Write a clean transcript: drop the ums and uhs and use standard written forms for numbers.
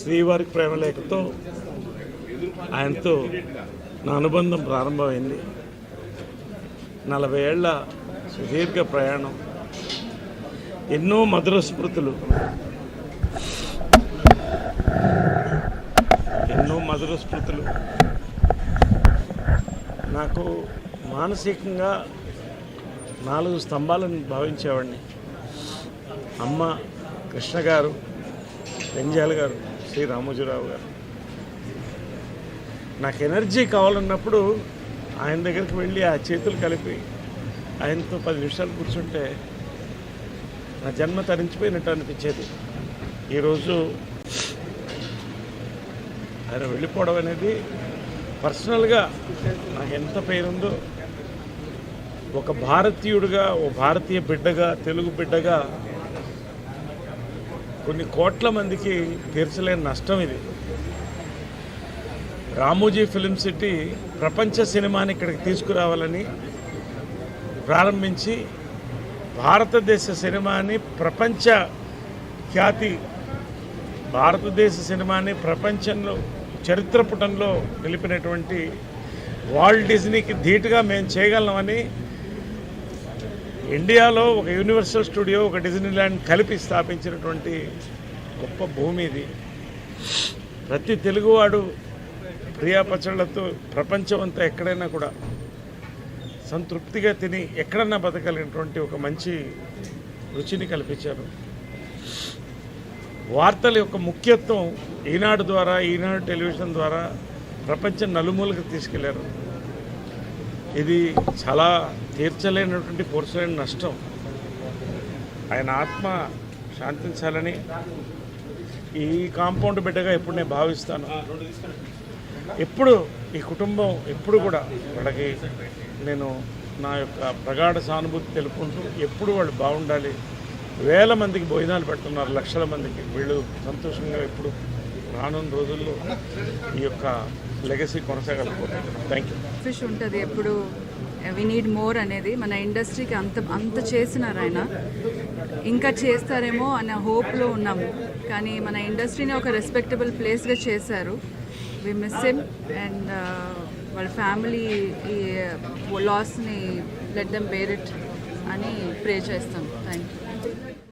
శ్రీవారి ప్రేమలేఖతో ఆయనతో నా అనుబంధం ప్రారంభమైంది. 40 ఏళ్ల సుదీర్ఘ ప్రయాణం, ఎన్నో మధుర స్మృతులు, నాకు మానసికంగా 4 స్తంభాలను భావించేవాడిని. అమ్మ, కృష్ణ గారు, పెంజాల గారు, శ్రీ రామోజీరావు గారు. నాకు ఎనర్జీ కావాలన్నప్పుడు ఆయన దగ్గరికి వెళ్ళి ఆ చేతులు కలిపి ఆయనతో 10 నిమిషాలు కూర్చుంటే నా జన్మ తరించిపోయినట్టు అనిపించేది. ఈరోజు ఆయన వెళ్ళిపోవడం అనేది పర్సనల్గా నాకు ఎంత పేరుందో, ఒక భారతీయుడిగా, ఓ భారతీయ బిడ్డగా, తెలుగు బిడ్డగా కొన్ని కోట్ల మందికి తీర్చలేని నష్టం ఇది. రామోజీ ఫిలిం సిటీ ప్రపంచ సినిమాని ఇక్కడికి తీసుకురావాలని ప్రారంభించి భారతదేశ సినిమాని ప్రపంచ ఖ్యాతి, భారతదేశ సినిమాని ప్రపంచంలో చరిత్ర పుటంలో నిలిపినటువంటి వాల్ట్ డిజ్నీకి ధీటుగా మేము చేయగలమని ఇండియాలో ఒక యూనివర్సల్ స్టూడియో, ఒక డిజ్నీల్యాండ్ కలిపి స్థాపించినటువంటి గొప్ప భూమి ఇది. ప్రతి తెలుగువాడు ప్రియా పచ్చళ్లతో ప్రపంచం అంతా ఎక్కడైనా కూడా సంతృప్తిగా తిని ఎక్కడన్నా బతకలిగినటువంటి ఒక మంచి రుచిని కల్పించారు. వార్తల యొక్క ముఖ్యత్వం ఈనాడు ద్వారా, ఈనాడు టెలివిజన్ ద్వారా ప్రపంచం నలుమూలకు తీసుకెళ్లారు. ఇది చాలా తీర్చలేనటువంటి పూర్చలేని నష్టం. ఆయన ఆత్మ శాంతించాలని ఈ కాంపౌండ్ బిడ్డగా ఎప్పుడు నేను భావిస్తాను. ఎప్పుడు ఈ కుటుంబం ఎప్పుడు కూడా వాళ్ళకి నేను నా యొక్క ప్రగాఢ సానుభూతి తెలుపుకుంటూ ఎప్పుడు వాళ్ళు బాగుండాలి. వేల మందికి భోజనాలు పెడుతున్నారు, లక్షల మందికి. వీళ్ళు సంతోషంగా ఎప్పుడు రానున్న రోజుల్లో ఈ యొక్క లెగసీ కొనసాగలుగుతారు. Thank you. ఫిష్ ఉంటుంది ఎప్పుడు, వి నీడ్ మోర్ అనేది మన ఇండస్ట్రీకి అంత చేసినారు ఆయన. ఇంకా చేస్తారేమో అనే హోప్లో ఉన్నాము. కానీ మన ఇండస్ట్రీని ఒక రెస్పెక్టబుల్ ప్లేస్గా చేశారు. వి మిస్ హిమ్ అండ్ వాళ్ళ ఫ్యామిలీ ఈ లాస్ని లెట్ దెమ్ బేర్ ఇట్ అని ప్రే చేస్తాం. Thank you.